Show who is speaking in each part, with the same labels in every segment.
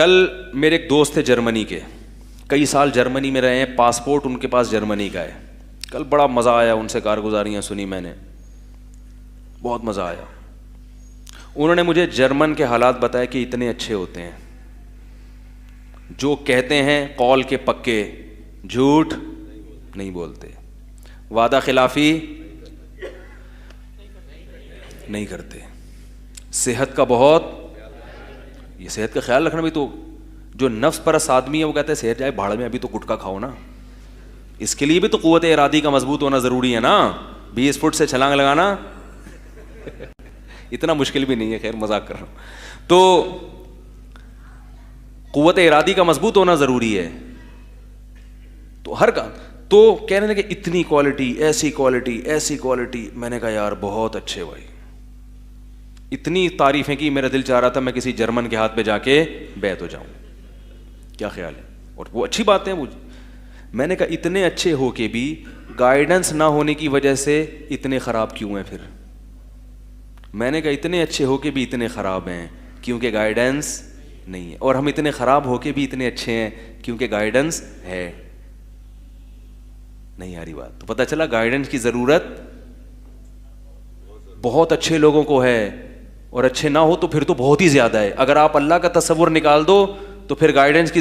Speaker 1: کل میرے ایک دوست تھے جرمنی کے, کئی سال جرمنی میں رہے ہیں, پاسپورٹ ان کے پاس جرمنی کا ہے. کل بڑا مزہ آیا, ان سے کارگزاریاں سنی میں نے, بہت مزہ آیا. انہوں نے مجھے جرمن کے حالات بتائے کہ اتنے اچھے ہوتے ہیں, جو کہتے ہیں قول کے پکے, جھوٹ نہیں بولتے, وعدہ خلافی نہیں کرتے, صحت کا بہت, یہ صحت کا خیال رکھنا بھی. تو جو نفس پرست آدمی ہے وہ کہتا ہے صحت جائے بھاڑ میں, ابھی تو گٹکا کھاؤ نا. اس کے لیے بھی تو قوت ارادی کا مضبوط ہونا ضروری ہے نا. 20 فٹ سے چھلانگ لگانا اتنا مشکل بھی نہیں ہے, خیر مذاق کر رہا ہوں. تو قوت ارادی کا مضبوط ہونا ضروری ہے. تو ہر کام تو کہہ رہے ہیں کہ اتنی کوالٹی, ایسی کوالٹی, ایسی کوالٹی. میں نے کہا یار بہت اچھے بھائی, اتنی تعریفیں کی, میرا دل چاہ رہا تھا میں کسی جرمن کے ہاتھ پہ جا کے بیعت ہو جاؤں. کیا خیال ہے؟ اور وہ اچھی بات ہے. میں نے کہا اتنے اچھے ہو کے بھی گائیڈنس نہ ہونے کی وجہ سے اتنے خراب کیوں ہیں پھر؟ میں نے کہا اتنے اچھے ہو کے بھی اتنے خراب ہیں کیونکہ گائیڈنس نہیں ہے, اور ہم اتنے خراب ہو کے بھی اتنے اچھے ہیں کیونکہ گائیڈنس ہے. نہیں آ رہی بات؟ تو پتہ چلا گائیڈنس کی ضرورت بہت اچھے لوگوں کو ہے, اور اچھے نہ ہو تو پھر تو بہت ہی زیادہ ہے. اگر آپ اللہ کا تصور نکال دو تو پھر گائیڈنس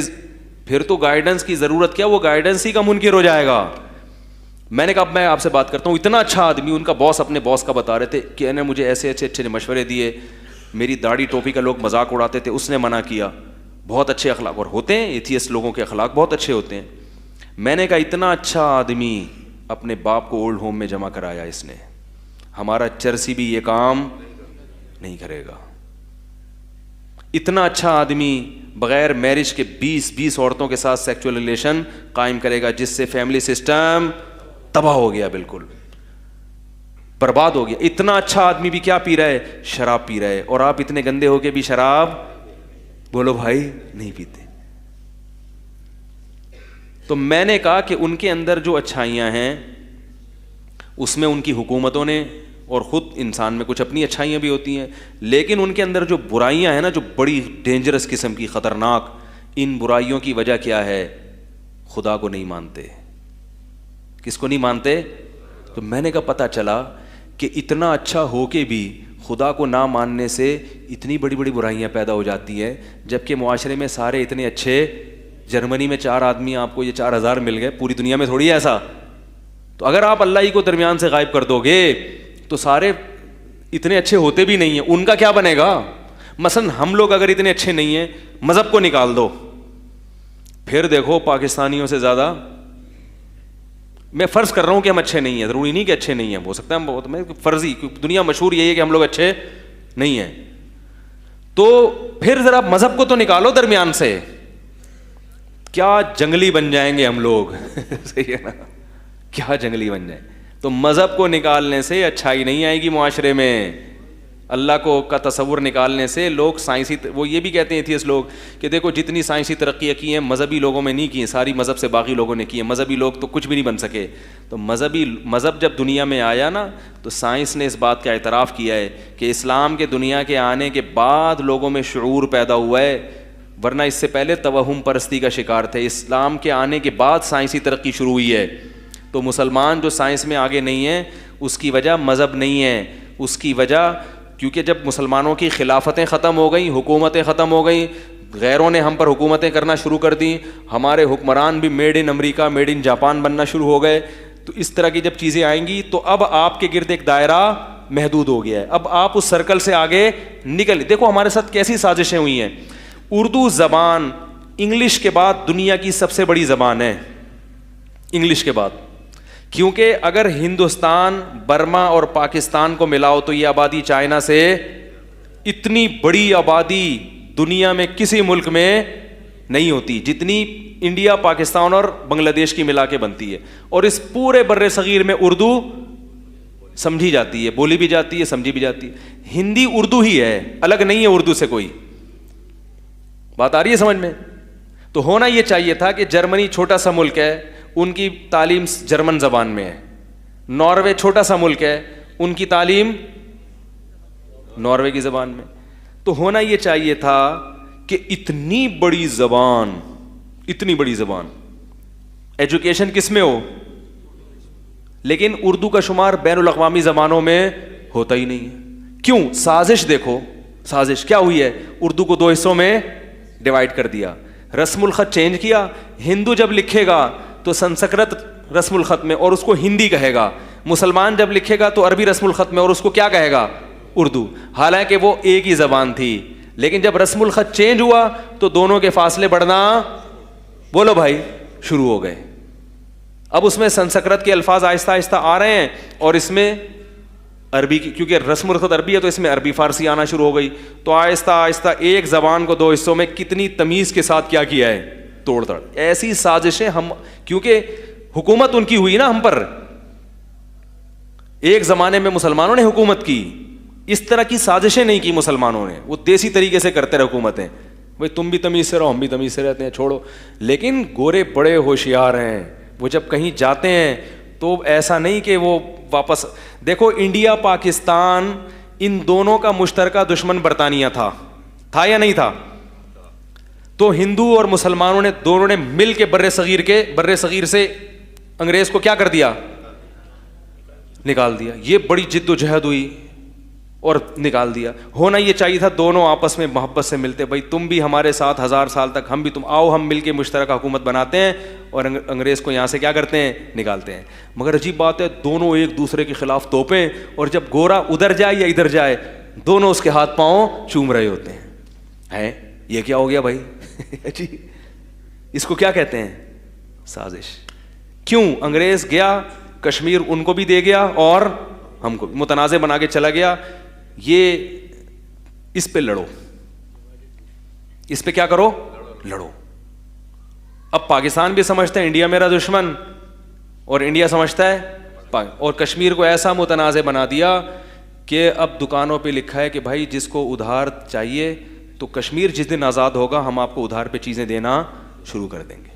Speaker 1: کی ضرورت کیا, وہ گائیڈنس ہی کا منکر ہو جائے گا. میں نے کہا اب میں آپ سے بات کرتا ہوں. اتنا اچھا آدمی, ان کا باس اپنے باس کا بتا رہے تھے کہ انہیں مجھے ایسے اچھے مشورے دیے, میری داڑھی ٹوپی کا لوگ مذاق اڑاتے تھے, اس نے منع کیا. بہت اچھے اخلاق, اور ہوتے ہیں ایتھیسٹ لوگوں کے اخلاق بہت اچھے ہوتے ہیں. میں نے کہا اتنا اچھا آدمی اپنے باپ کو اولڈ ہوم میں جمع کرایا اس نے, ہمارا چرسی بھی یہ کام نہیں کرے گا. اتنا اچھا آدمی بغیر میرج کے 20 عورتوں کے ساتھ سیکچول ریلیشن قائم کرے گا, جس سے فیملی سسٹم تباہ ہو گیا, بالکل برباد ہو گیا. اتنا اچھا آدمی بھی کیا پی رہا ہے؟ شراب پی رہا ہے. اور آپ اتنے گندے ہو کے بھی شراب, بولو بھائی, نہیں پیتے. تو میں نے کہا کہ ان کے اندر جو اچھائیاں ہیں اس میں ان کی حکومتوں نے, اور خود انسان میں کچھ اپنی اچھائیاں بھی ہوتی ہیں, لیکن ان کے اندر جو برائیاں ہیں نا, جو بڑی ڈینجرس قسم کی, خطرناک, ان برائیوں کی وجہ کیا ہے؟ خدا کو نہیں مانتے. کس کو نہیں مانتے؟ تو میں نے کہا پتہ چلا کہ اتنا اچھا ہو کے بھی خدا کو نہ ماننے سے اتنی بڑی بڑی برائیاں پیدا ہو جاتی ہیں, جبکہ معاشرے میں سارے اتنے اچھے. جرمنی میں 4 آدمی آپ کو یہ 4000 مل گئے, پوری دنیا میں تھوڑی ہے ایسا. تو اگر آپ اللہ ہی کو درمیان سے غائب کر دو گے تو سارے اتنے اچھے ہوتے بھی نہیں ہیں, ان کا کیا بنے گا؟ مثلا ہم لوگ اگر اتنے اچھے نہیں ہیں, مذہب کو نکال دو, پھر دیکھو پاکستانیوں سے زیادہ, میں فرض کر رہا ہوں کہ ہم اچھے نہیں ہیں, ضروری نہیں کہ اچھے نہیں ہیں, ہو سکتا ہے ہم بہت, میں فرضی, دنیا مشہور یہی ہے کہ ہم لوگ اچھے نہیں ہیں. تو پھر ذرا مذہب کو تو نکالو درمیان سے, کیا جنگلی بن جائیں گے ہم لوگ صحیح ہے نا, کیا جنگلی بن جائیں. تو مذہب کو نکالنے سے اچھائی نہیں آئے گی معاشرے میں, اللہ کو کا تصور نکالنے سے. لوگ سائنسی, وہ یہ بھی کہتے ہیں ایتھیسٹ لوگ کہ دیکھو جتنی سائنسی ترقیاں کی ہیں مذہبی لوگوں میں نہیں کی ہیں, ساری مذہب سے باقی لوگوں نے کی ہیں, مذہبی لوگ تو کچھ بھی نہیں بن سکے. تو مذہب جب دنیا میں آیا نا, تو سائنس نے اس بات کا اعتراف کیا ہے کہ اسلام کے دنیا کے آنے کے بعد لوگوں میں شعور پیدا ہوا ہے, ورنہ اس سے پہلے توہم پرستی کا شکار تھے. اسلام کے آنے کے بعد سائنسی ترقی شروع ہوئی ہے. تو مسلمان جو سائنس میں آگے نہیں ہیں, اس کی وجہ مذہب نہیں ہے, اس کی وجہ کیونکہ جب مسلمانوں کی خلافتیں ختم ہو گئیں, حکومتیں ختم ہو گئیں, غیروں نے ہم پر حکومتیں کرنا شروع کر دیں, ہمارے حکمران بھی made in America, made in Japan بننا شروع ہو گئے. تو اس طرح کی جب چیزیں آئیں گی تو اب آپ کے گرد ایک دائرہ محدود ہو گیا ہے, اب آپ اس سرکل سے آگے نکل. دیکھو ہمارے ساتھ کیسی سازشیں ہوئی ہیں. اردو زبان انگلش کے بعد دنیا کی سب سے بڑی زبان ہے, انگلش کے بعد, کیونکہ اگر ہندوستان, برما اور پاکستان کو ملاؤ تو یہ آبادی چائنا سے, اتنی بڑی آبادی دنیا میں کسی ملک میں نہیں ہوتی جتنی انڈیا, پاکستان اور بنگلہ دیش کی ملا کے بنتی ہے. اور اس پورے بر صغیر میں اردو سمجھی جاتی ہے, بولی بھی جاتی ہے, سمجھی بھی جاتی ہے. ہندی اردو ہی ہے, الگ نہیں ہے اردو سے کوئی. بات آ رہی ہے سمجھ میں؟ تو ہونا یہ چاہیے تھا کہ جرمنی چھوٹا سا ملک ہے, ان کی تعلیم جرمن زبان میں ہے. ناروے چھوٹا سا ملک ہے, ان کی تعلیم ناروے کی زبان میں. تو ہونا یہ چاہیے تھا کہ اتنی بڑی زبان ایجوکیشن کس میں ہو, لیکن اردو کا شمار بین الاقوامی زبانوں میں ہوتا ہی نہیں ہے. کیوں؟ سازش دیکھو, سازش کیا ہوئی ہے, اردو کو 2 حصوں میں ڈیوائڈ کر دیا, رسم الخط چینج کیا. ہندو جب لکھے گا تو سنسکرت رسم الخط میں اور اس کو ہندی کہے گا, مسلمان جب لکھے گا تو عربی رسم الخط میں اور اس کو کیا کہے گا, اردو. حالانکہ وہ ایک ہی زبان تھی, لیکن جب رسم الخط چینج ہوا تو دونوں کے فاصلے بڑھنا, بولو بھائی, شروع ہو گئے. اب اس میں سنسکرت کے الفاظ آہستہ آہستہ آ رہے ہیں اور اس میں عربی کی, کیونکہ رسم الخط عربی ہے تو اس میں عربی فارسی آنا شروع ہو گئی. تو آہستہ آہستہ ایک زبان کو 2 حصوں میں کتنی تمیز کے ساتھ کیا کیا ہے, توڑ توڑ. ایسی سازشیں ہم, کیونکہ حکومت ان کی ہوئی نا ہم پر, ایک زمانے میں مسلمانوں نے حکومت کی, اس طرح کی سازشیں نہیں کی مسلمانوں نے, وہ دیسی طریقے سے کرتے رہے حکومتیں. بھائی تم بھی تمیز سے رہو, ہم بھی تمیز سے رہتے ہیں, چھوڑو. لیکن گورے بڑے ہوشیار ہیں, وہ جب کہیں جاتے ہیں تو ایسا نہیں کہ وہ واپس. دیکھو انڈیا پاکستان ان دونوں کا مشترکہ دشمن برطانیہ تھا یا نہیں تھا؟ تو ہندو اور مسلمانوں نے دونوں نے مل کے بر صغیر سے انگریز کو کیا کر دیا, نکال دیا. یہ بڑی جد و جہد ہوئی اور نکال دیا. ہونا یہ چاہیے تھا دونوں آپس میں محبت سے ملتے, بھائی تم بھی ہمارے ساتھ 1000 سال تک, ہم بھی تم, آؤ ہم مل کے مشترکہ حکومت بناتے ہیں اور انگریز کو یہاں سے کیا کرتے ہیں, نکالتے ہیں. مگر عجیب بات ہے, دونوں ایک دوسرے کے خلاف توپیں, اور جب گورا ادھر جائے یا ادھر جائے دونوں اس کے ہاتھ پاؤں چوم رہے ہوتے ہیں. یہ کیا ہو گیا بھائی؟ جی اس کو کیا کہتے ہیں, سازش. کیوں؟ انگریز گیا, کشمیر ان کو بھی دے گیا اور ہم کو متنازع بنا کے چلا گیا. یہ اس پہ لڑو, اس پہ کیا کرو, لڑو. اب پاکستان بھی سمجھتا ہے انڈیا میرا دشمن, اور انڈیا سمجھتا ہے, اور کشمیر کو ایسا متنازع بنا دیا کہ اب دکانوں پہ لکھا ہے کہ بھائی جس کو ادھار چاہیے تو کشمیر جس دن آزاد ہوگا ہم آپ کو ادھار پہ چیزیں دینا شروع کر دیں گے.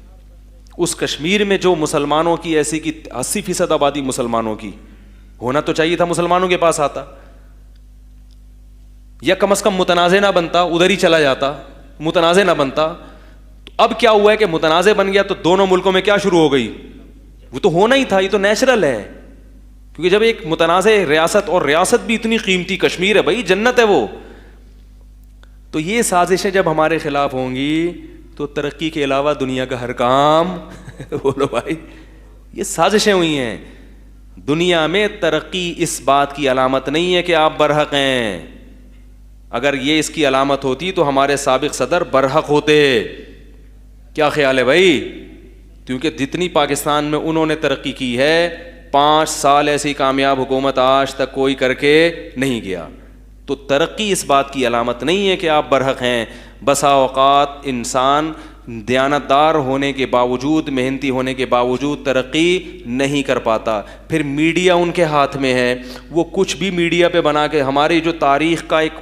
Speaker 1: اس کشمیر میں جو مسلمانوں کی ایسی کی 80% آبادی مسلمانوں کی, ہونا تو چاہیے تھا مسلمانوں کے پاس آتا, یا کم از کم متنازع نہ بنتا, ادھر ہی چلا جاتا, متنازع نہ بنتا. اب کیا ہوا ہے کہ متنازع بن گیا تو دونوں ملکوں میں کیا شروع ہو گئی, وہ تو ہونا ہی تھا, یہ تو نیچرل ہے. کیونکہ جب ایک متنازع ریاست, اور ریاست بھی اتنی قیمتی, کشمیر ہے بھائی, جنت ہے وہ, تو یہ سازشیں جب ہمارے خلاف ہوں گی تو ترقی کے علاوہ دنیا کا ہر کام بولو بھائی, یہ سازشیں ہوئی ہیں. دنیا میں ترقی اس بات کی علامت نہیں ہے کہ آپ برحق ہیں. اگر یہ اس کی علامت ہوتی تو ہمارے سابق صدر برحق ہوتے. کیا خیال ہے بھائی؟ کیونکہ جتنی پاکستان میں انہوں نے ترقی کی ہے, 5 سال ایسی کامیاب حکومت آج تک کوئی کر کے نہیں گیا. تو ترقی اس بات کی علامت نہیں ہے کہ آپ برحق ہیں. بسا اوقات انسان دیانتدار ہونے کے باوجود, محنتی ہونے کے باوجود ترقی نہیں کر پاتا. پھر میڈیا ان کے ہاتھ میں ہے, وہ کچھ بھی میڈیا پہ بنا کے, ہماری جو تاریخ کا ایک,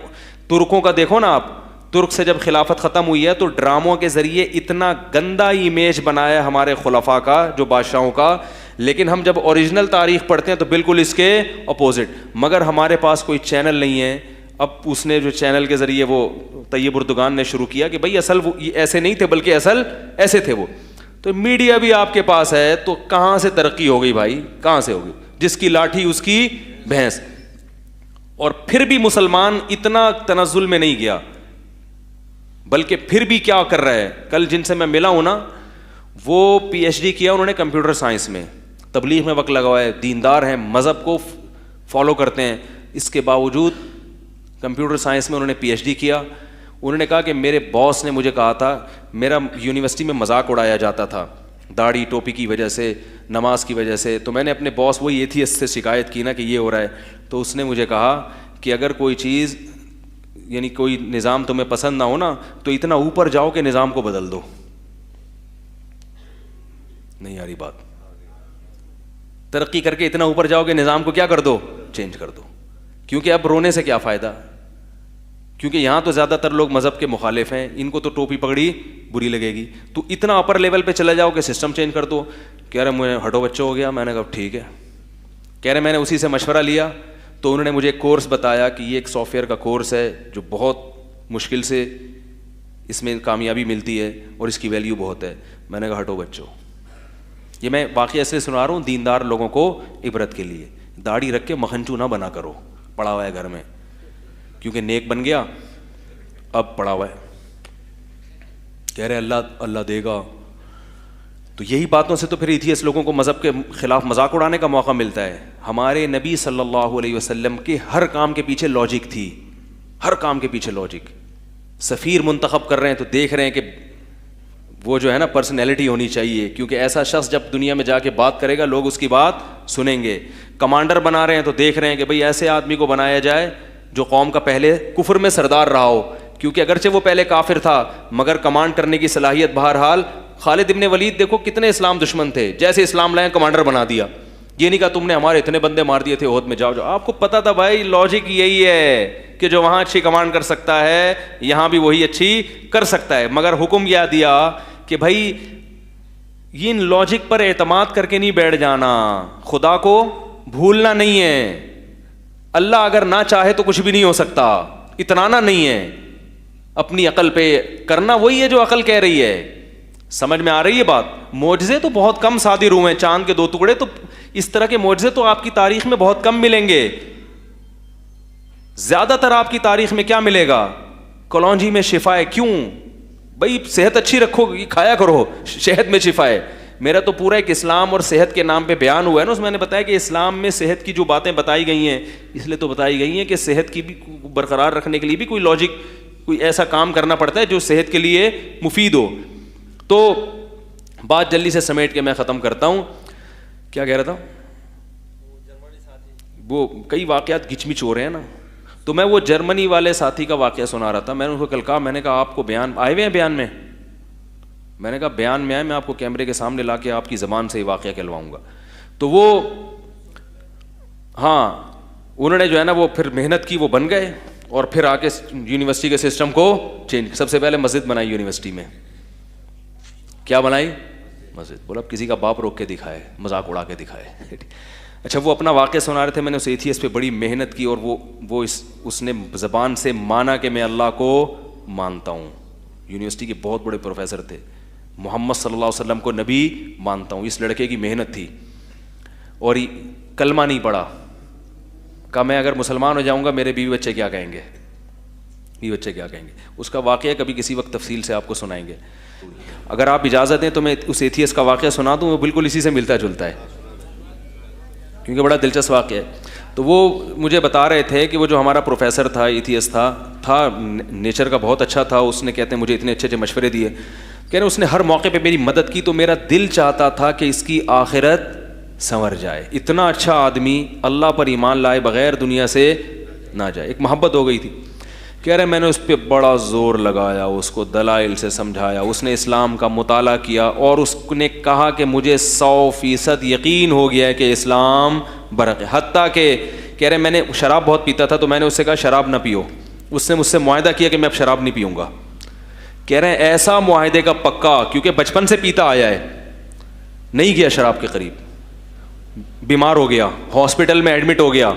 Speaker 1: ترکوں کا دیکھو نا آپ, ترک سے جب خلافت ختم ہوئی ہے تو ڈراموں کے ذریعے اتنا گندا امیج بنایا ہمارے خلفاء کا, جو بادشاہوں کا, لیکن ہم جب اوریجنل تاریخ پڑھتے ہیں تو بالکل اس کے اپوزٹ. مگر ہمارے پاس کوئی چینل نہیں ہے. اب اس نے جو چینل کے ذریعے وہ طیب اردگان نے شروع کیا کہ بھئی اصل وہ ایسے نہیں تھے بلکہ اصل ایسے تھے وہ. تو میڈیا بھی آپ کے پاس ہے تو کہاں سے ترقی ہو گئی بھائی, کہاں سے ہوگی؟ جس کی لاٹھی اس کی بھینس. اور پھر بھی مسلمان اتنا تنزل میں نہیں گیا, بلکہ پھر بھی کیا کر رہا ہے. کل جن سے میں ملا ہوں نا, وہ پی ایچ ڈی کیا انہوں نے کمپیوٹر سائنس میں, تبلیغ میں وقت لگا ہے, دیندار ہیں, مذہب کو فالو کرتے ہیں, اس کے باوجود کمپیوٹر سائنس میں انہوں نے پی ایچ ڈی کیا. انہوں نے کہا کہ میرے باس نے مجھے کہا تھا, میرا یونیورسٹی میں مذاق اڑایا جاتا تھا داڑھی ٹوپی کی وجہ سے, نماز کی وجہ سے, تو میں نے اپنے باس وہی ایتھیسٹ سے شکایت کی نا کہ یہ ہو رہا ہے. تو اس نے مجھے کہا کہ اگر کوئی چیز یعنی کوئی نظام تمہیں پسند نہ ہو نا تو اتنا اوپر جاؤ کہ نظام کو بدل دو. نہیں آ رہی بات؟ ترقی کر کے اتنا اوپر جاؤ کہ نظام کو کیا کر دو, چینج کر دو. کیونکہ اب رونے سے کیا فائدہ, کیونکہ یہاں تو زیادہ تر لوگ مذہب کے مخالف ہیں, ان کو تو ٹوپی پگڑی بری لگے گی. تو اتنا اپر لیول پہ چلا جاؤ کہ سسٹم چینج کر دو. کہہ رہے مجھے ہٹو بچہ ہو گیا. میں نے کہا ٹھیک ہے. کہہ رہے میں نے اسی سے مشورہ لیا تو انہوں نے مجھے ایک کورس بتایا کہ یہ ایک سافٹ ویئر کا کورس ہے جو بہت مشکل سے اس میں کامیابی ملتی ہے اور اس کی ویلیو بہت ہے. میں نے کہا ہٹو بچوں. یہ میں واقعہ اس لیے سنا رہا ہوں دیندار لوگوں کو عبرت کے لیے. داڑھی رکھ کے مکھنچو نہ بنا کرو پڑا ہوا ہے گھر میں, کیونکہ نیک بن گیا اب پڑا ہوا ہے, کہہ رہے اللہ دے گا. تو یہی باتوں سے تو پھر ایتھیسٹ لوگوں کو مذہب کے خلاف مذاق اڑانے کا موقع ملتا ہے. ہمارے نبی صلی اللہ علیہ وسلم کے ہر کام کے پیچھے لاجک تھی, ہر کام کے پیچھے لاجک. سفیر منتخب کر رہے ہیں تو دیکھ رہے ہیں کہ وہ جو ہے نا پرسنالٹی ہونی چاہیے, کیونکہ ایسا شخص جب دنیا میں جا کے بات کرے گا لوگ اس کی بات سنیں گے. کمانڈر بنا رہے ہیں تو دیکھ رہے ہیں کہ بھئی ایسے آدمی کو بنایا جائے جو قوم کا پہلے کفر میں سردار رہا ہو, کیونکہ اگرچہ وہ پہلے کافر تھا مگر کمانڈ کرنے کی صلاحیت. بہرحال خالد ابن ولید دیکھو کتنے اسلام دشمن تھے, جیسے اسلام لائے کمانڈر بنا دیا. یہ نہیں کہا تم نے ہمارے اتنے بندے مار دیے تھے احد میں, جاؤ. آپ کو پتا تھا بھائی لاجک یہی ہے کہ جو وہاں اچھی کمانڈ کر سکتا ہے یہاں بھی وہی اچھی کر سکتا ہے. مگر حکم کیا دیا کہ بھائی ان لاجک پر اعتماد کر کے نہیں بیٹھ جانا, خدا کو بھولنا نہیں ہے. اللہ اگر نہ چاہے تو کچھ بھی نہیں ہو سکتا, اتنانا نہیں ہے, اپنی عقل پہ کرنا وہی ہے جو عقل کہہ رہی ہے. سمجھ میں آ رہی ہے بات؟ معجزے تو بہت کم صادر ہوئے ہیں, چاند کے 2 ٹکڑے, تو اس طرح کے معجزے تو آپ کی تاریخ میں بہت کم ملیں گے. زیادہ تر آپ کی تاریخ میں کیا ملے گا؟ کلونجی میں شفا ہے. کیوں بھائی؟ صحت اچھی رکھو, کھایا کرو, شہد میں شفا ہے. میرا تو پورا ایک اسلام اور صحت کے نام پہ بیان ہوا ہے نا, اس میں نے بتایا کہ اسلام میں صحت کی جو باتیں بتائی گئی ہیں اس لیے تو بتائی گئی ہیں کہ صحت کی بھی برقرار رکھنے کے لیے بھی کوئی لاجک, کوئی ایسا کام کرنا پڑتا ہے جو صحت کے لیے مفید ہو. تو بات جلدی سے سمیٹ کے میں ختم کرتا ہوں. کیا کہہ رہا تھا؟ وہ کئی واقعات گچ مچ ہو رہے ہیں نا, تو میں وہ جرمنی والے ساتھی کا واقعہ سنا رہا تھا. میں نے ان کو کل کہا, میں نے کہا آپ کو بیان آئے ہوئے ہیں بیان میں؟ میں نے کہا بیان میں آئے, میں آپ کو کیمرے کے سامنے لا کے آپ کی زبان سے یہ واقعہ کہلواؤں گا. تو وہ ہاں انہوں نے جو ہے نا وہ پھر محنت کی, وہ بن گئے, اور پھر آ کے یونیورسٹی کے سسٹم کو چینج. سب سے پہلے مسجد بنائی یونیورسٹی میں. کیا بنائی؟ مسجد. بولا اب کسی کا باپ روک کے دکھائے, مذاق اڑا کے دکھائے. اچھا وہ اپنا واقعہ سنا رہے تھے, میں نے اس ایتھیسٹ پہ بڑی محنت کی, اور وہ اس نے زبان سے مانا کہ میں اللہ کو مانتا ہوں. یونیورسٹی کے بہت بڑے پروفیسر تھے, محمد صلی اللہ علیہ وسلم کو نبی مانتا ہوں. اس لڑکے کی محنت تھی, اور کلمہ نہیں پڑھا. کہا میں اگر مسلمان ہو جاؤں گا میرے بیوی بچے کیا کہیں گے, بیوی بچے کیا کہیں گے. اس کا واقعہ کبھی کسی وقت تفصیل سے آپ کو سنائیں گے. اگر آپ اجازت دیں تو میں اس ایتھیسٹ کا واقعہ سنا دوں, وہ بالکل اسی سے ملتا جلتا ہے کیونکہ بڑا دلچسپ واقعہ ہے. تو وہ مجھے بتا رہے تھے کہ وہ جو ہمارا پروفیسر تھا, ایتھیسٹ تھا نیچر کا بہت اچھا تھا. اس نے کہتے ہیں مجھے اتنے اچھے مشورے دیے, کہہ رہے اس نے ہر موقع پہ میری مدد کی, تو میرا دل چاہتا تھا کہ اس کی آخرت سنور جائے. اتنا اچھا آدمی, اللہ پر ایمان لائے بغیر دنیا سے نہ جائے. ایک محبت ہو گئی تھی. کہہ رہے میں نے اس پہ بڑا زور لگایا, اس کو دلائل سے سمجھایا, اس نے اسلام کا مطالعہ کیا, اور اس نے کہا کہ مجھے 100% یقین ہو گیا ہے کہ اسلام برحق ہے. حتیٰ کہ کہہ رہے میں نے شراب بہت پیتا تھا, تو میں نے اس سے کہا شراب نہ پیو. اس نے مجھ سے معاہدہ کیا کہ میں اب شراب نہیں پیوں گا. کہہ رہے ہیں ایسا معاہدے کا پکا, کیونکہ بچپن سے پیتا آیا ہے, نہیں گیا شراب کے قریب. بیمار ہو گیا, ہاسپٹل میں ایڈمٹ ہو گیا,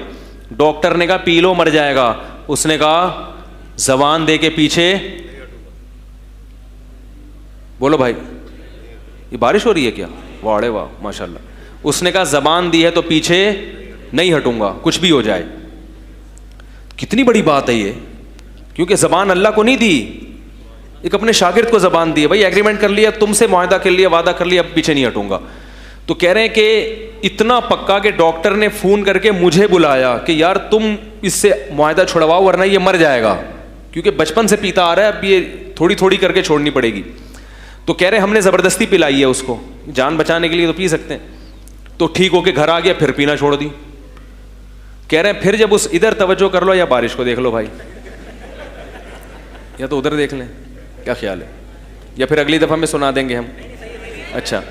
Speaker 1: ڈاکٹر نے کہا پی لو مر جائے گا. اس نے کہا زبان دے کے پیچھے. بولو بھائی یہ بارش ہو رہی ہے کیا؟ واڑے واہ ماشاء اللہ. اس نے کہا زبان دی ہے تو پیچھے نہیں ہٹوں گا کچھ بھی ہو جائے. کتنی بڑی بات ہے یہ, کیونکہ زبان اللہ کو نہیں دی, ایک اپنے شاگرد کو زبان دی ہے. بھائی ایگریمنٹ کر لیا, تم سے معاہدہ کر لیا, وعدہ کر لیا, اب پیچھے نہیں ہٹوں گا. تو کہہ رہے ہیں کہ اتنا پکا کہ ڈاکٹر نے فون کر کے مجھے بلایا کہ یار تم اس سے معاہدہ چھڑواؤ ورنہ یہ مر جائے گا, کیونکہ بچپن سے پیتا آ رہا ہے, اب یہ تھوڑی تھوڑی کر کے چھوڑنی پڑے گی. تو کہہ رہے ہم نے زبردستی پلائی ہے اس کو, جان بچانے کے لیے تو پی سکتے ہیں. تو ٹھیک ہو کے گھر آ گیا, پھر پینا چھوڑ دی. کہہ رہے ہیں پھر جب اس ادھر توجہ کر لو, یا بارش کو دیکھ لو بھائی, یا تو ادھر دیکھ لیں, کیا خیال ہے, یا پھر اگلی دفعہ میں سنا دیں گے ہم. اچھا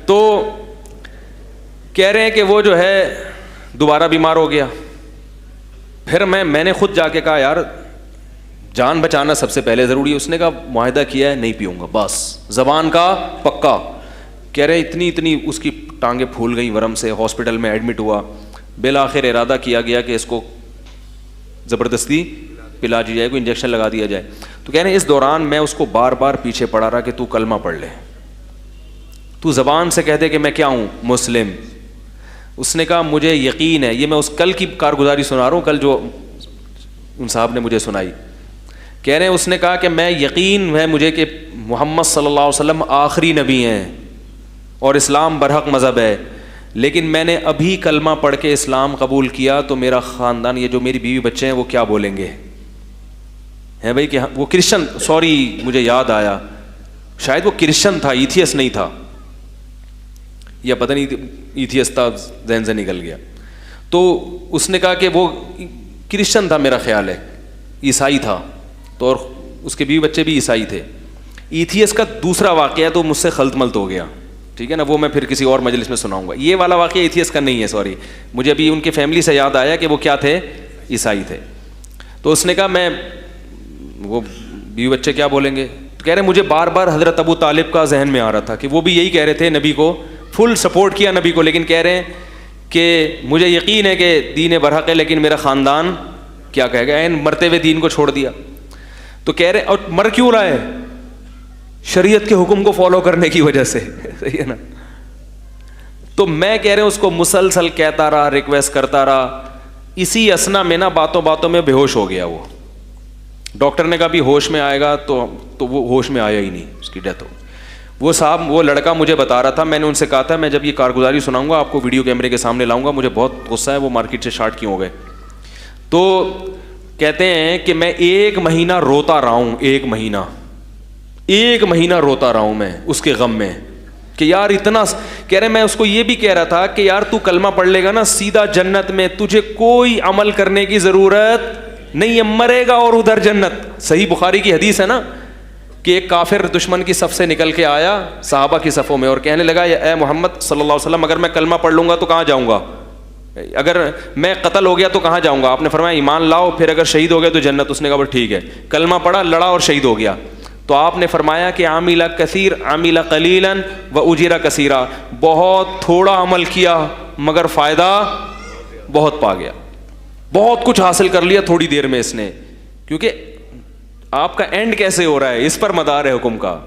Speaker 1: تو کہہ رہے ہیں کہ وہ جو ہے دوبارہ بیمار ہو گیا. پھر میں نے خود جا کے کہا یار جان بچانا سب سے پہلے ضروری ہے. اس نے کہا معاہدہ کیا ہے نہیں پیوں گا, بس زبان کا پکا. کہہ رہے اتنی اس کی ٹانگیں پھول گئیں ورم سے, ہاسپٹل میں ایڈمٹ ہوا. بالآخر ارادہ کیا گیا کہ اس کو زبردستی پلا دی جائے, کوئی انجیکشن لگا دیا جائے. تو کہہ رہے ہیں اس دوران میں اس کو بار بار پیچھے پڑا رہا کہ تو کلمہ پڑھ لے, تو زبان سے کہہ دے کہ میں کیا ہوں, مسلم. اس نے کہا مجھے یقین ہے, یہ میں اس کل کی کارگزاری سنا رہا ہوں, کل جو ان صاحب نے مجھے سنائی. کہہ رہے ہیں اس نے کہا کہ میں یقین ہے مجھے کہ محمد صلی اللہ علیہ وسلم آخری نبی ہیں اور اسلام برحق مذہب ہے, لیکن میں نے ابھی کلمہ پڑھ کے اسلام قبول کیا تو میرا خاندان, یہ جو میری بیوی بچے ہیں وہ کیا بولیں گے, ہیں بھائی کہ وہ کرسچن, سوری مجھے یاد آیا شاید وہ کرسچن تھا, ایتھیس نہیں تھا, یا پتہ نہیں ایتھیس تھا, ذہن سے نکل گیا. تو اس نے کہا کہ وہ کرسچن تھا میرا خیال ہے, عیسائی تھا, تو اور اس کے بیوی بچے بھی عیسائی تھے. ایتھیس کا دوسرا واقعہ تو مجھ سے خلط ملط ہو گیا, ٹھیک ہے نا, وہ میں پھر کسی اور مجلس میں سناؤں گا. یہ والا واقعہ ایتھیس کا نہیں ہے, سوری, مجھے ابھی ان کے فیملی سے یاد آیا کہ وہ کیا تھے, عیسائی تھے. تو اس نے کہا میں, وہ بیوی بچے کیا بولیں گے, تو کہہ رہے مجھے بار بار حضرت ابو طالب کا ذہن میں آ رہا تھا کہ وہ بھی یہی کہہ رہے تھے, نبی کو فل سپورٹ کیا نبی کو, لیکن کہہ رہے ہیں کہ مجھے یقین ہے کہ دین برحق ہے, لیکن میرا خاندان کیا کہے گا, این مرتے ہوئے دین کو چھوڑ دیا. تو کہہ رہے اور مر کیوں رہا ہے, شریعت کے حکم کو فالو کرنے کی وجہ سے, صحیح ہے نا. تو میں کہہ رہے ہیں اس کو مسلسل کہتا رہا, ریکویسٹ کرتا رہا. اسی اسنا میں نا باتوں باتوں میں بے ہوش ہو گیا وہ. ڈاکٹر نے کہا بھی ہوش میں آئے گا, تو وہ ہوش میں آیا ہی نہیں, اس کی ڈیتھ ہو. وہ صاحب, وہ لڑکا مجھے بتا رہا تھا, میں نے ان سے کہا تھا میں جب یہ کارگزاری سناؤں گا آپ کو ویڈیو کیمرے کے سامنے لاؤں گا, مجھے بہت غصہ ہے, وہ مارکیٹ سے شارٹ کیوں ہو گئے. تو کہتے ہیں کہ میں 1 مہینہ روتا رہا ہوں, 1 مہینہ روتا رہا ہوں میں اس کے غم میں کہ یار اتنا. کہہ رہے میں اس کو یہ بھی کہہ رہا تھا کہ یار تو کلمہ پڑھ لے گا نا سیدھا جنت میں, تجھے کوئی عمل کرنے کی ضرورت نہیں ہے, مرے گا اور ادھر جنت. صحیح بخاری کی حدیث ہے نا کہ ایک کافر دشمن کی صف سے نکل کے آیا صحابہ کی صفوں میں اور کہنے لگا اے محمد صلی اللہ علیہ وسلم, اگر میں کلمہ پڑھ لوں گا تو کہاں جاؤں گا, اگر میں قتل ہو گیا تو کہاں جاؤں گا. آپ نے فرمایا ایمان لاؤ, پھر اگر شہید ہو گیا تو جنت. اس نے کہا ٹھیک ہے, کلمہ پڑھا, لڑا اور شہید ہو گیا. تو آپ نے فرمایا کہ عامل کثیر عامل قلیلا و اجر کثیرا, بہت تھوڑا عمل کیا مگر فائدہ بہت پا گیا, بہت کچھ حاصل کر لیا تھوڑی دیر میں اس نے. کیونکہ آپ کا اینڈ کیسے ہو رہا ہے اس پر مدار ہے حکم کا.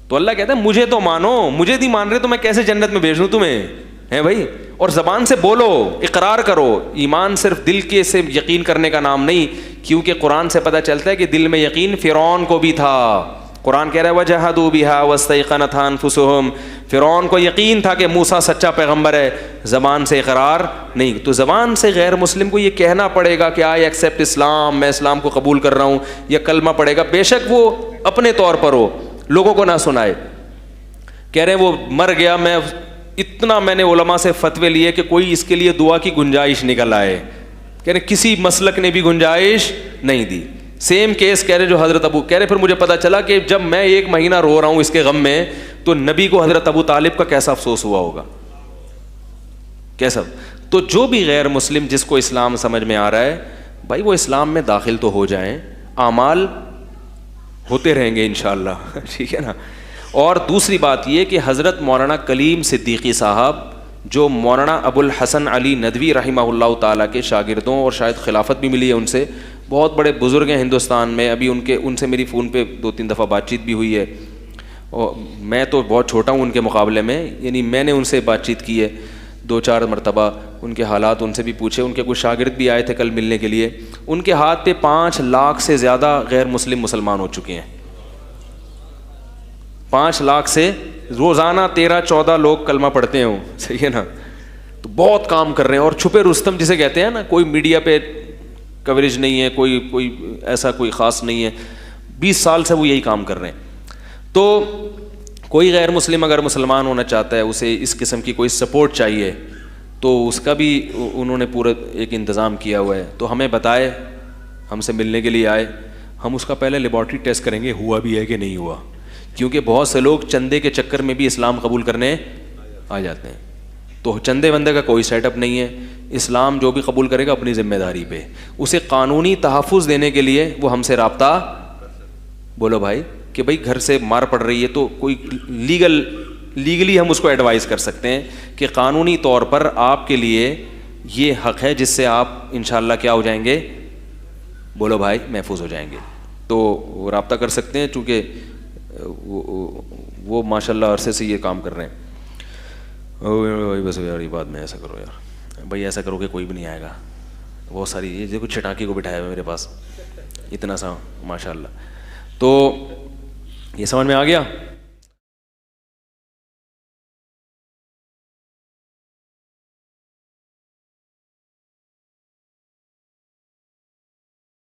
Speaker 1: تو اللہ کہتا ہے مجھے تو مانو, مجھے نہیں مان رہے تو میں کیسے جنت میں بھیج دوں تمہیں, ہے بھائی. اور زبان سے بولو, اقرار کرو. ایمان صرف دل کے سے یقین کرنے کا نام نہیں, کیونکہ قرآن سے پتہ چلتا ہے کہ دل میں یقین فرعون کو بھی تھا. قرآن کہہ رہا ہے وجحدوا بها واستيقنتها انفسهم, فرعون کو یقین تھا کہ موسیٰ سچا پیغمبر ہے, زبان سے اقرار نہیں. تو زبان سے غیر مسلم کو یہ کہنا پڑے گا کہ آئی ایکسیپٹ اسلام, میں اسلام کو قبول کر رہا ہوں, یا کلمہ پڑے گا, بے شک وہ اپنے طور پر ہو, لوگوں کو نہ سنائے. کہہ رہے ہیں وہ مر گیا, میں نے علماء سے فتوے لیے کہ کوئی اس کے لیے دعا کی گنجائش نکل آئے. کہہ رہے کسی مسلک نے بھی گنجائش نہیں دی. سیم کیس کہہ رہے جو حضرت ابو, کہہ رہے پھر مجھے پتہ چلا کہ جب میں 1 مہینہ رو رہا ہوں اس کے غم میں, تو نبی کو حضرت ابو طالب کا کیسا افسوس ہوا ہوگا, کیسا. تو جو بھی غیر مسلم جس کو اسلام سمجھ میں آ رہا ہے بھائی, وہ اسلام میں داخل تو ہو جائیں, اعمال ہوتے رہیں گے انشاءاللہ, ٹھیک ہے نا. اور دوسری بات یہ کہ حضرت مولانا کلیم صدیقی صاحب, جو مولانا ابو الحسن علی ندوی رحمہ اللہ تعالیٰ کے شاگردوں, اور شاید خلافت بھی ملی ہے ان سے, بہت بڑے بزرگ ہیں ہندوستان میں. ابھی ان سے میری فون پہ 2-3 دفعہ بات چیت بھی ہوئی ہے, اور میں تو بہت چھوٹا ہوں ان کے مقابلے میں, یعنی میں نے ان سے بات چیت کی ہے 2-4 مرتبہ, ان کے حالات ان سے بھی پوچھے. ان کے کچھ شاگرد بھی آئے تھے کل ملنے کے لیے. ان کے ہاتھ پہ 5 لاکھ سے زیادہ غیر مسلم مسلمان ہو چکے ہیں, 5 لاکھ سے روزانہ 13-14 لوگ کلمہ پڑھتے ہوں, صحیح ہے نا. تو بہت کام کر رہے ہیں, اور چھپے رستم جسے کہتے ہیں نا, کوئی میڈیا پہ کوریج نہیں ہے, کوئی ایسا کوئی خاص نہیں ہے, 20 سال سے وہ یہی کام کر رہے ہیں. تو کوئی غیر مسلم اگر مسلمان ہونا چاہتا ہے, اسے اس قسم کی کوئی سپورٹ چاہیے, تو اس کا بھی انہوں نے پورا ایک انتظام کیا ہوا ہے. تو ہمیں بتائے, ہم سے ملنے کے لیے آئے, ہم اس کا پہلے لیبارٹری ٹیسٹ کریں گے ہوا بھی ہے کہ نہیں ہوا, کیونکہ بہت سے لوگ چندے کے چکر میں بھی اسلام قبول کرنے آ جاتے ہیں. تو چندے وندے کا کوئی سیٹ اپ نہیں ہے. اسلام جو بھی قبول کرے گا اپنی ذمہ داری پہ, اسے قانونی تحفظ دینے کے لیے وہ ہم سے رابطہ, بولو بھائی کہ بھائی گھر سے مار پڑ رہی ہے تو کوئی لیگلی ہم اس کو ایڈوائز کر سکتے ہیں کہ قانونی طور پر آپ کے لیے یہ حق ہے جس سے آپ انشاءاللہ کیا ہو جائیں گے, بولو بھائی محفوظ ہو جائیں گے. تو رابطہ کر سکتے ہیں, چونکہ وہ ماشاء اللہ عرصے سے یہ کام کر رہے ہیں. بس یار یہ بات میں ایسا کرو یار, بھائی ایسا کرو کہ کوئی بھی نہیں آئے گا. بہت ساری یہ دیکھو چٹاکی کو بٹھایا ہوا میرے پاس اتنا سا ماشاء اللہ. تو یہ سمجھ میں آ گیا.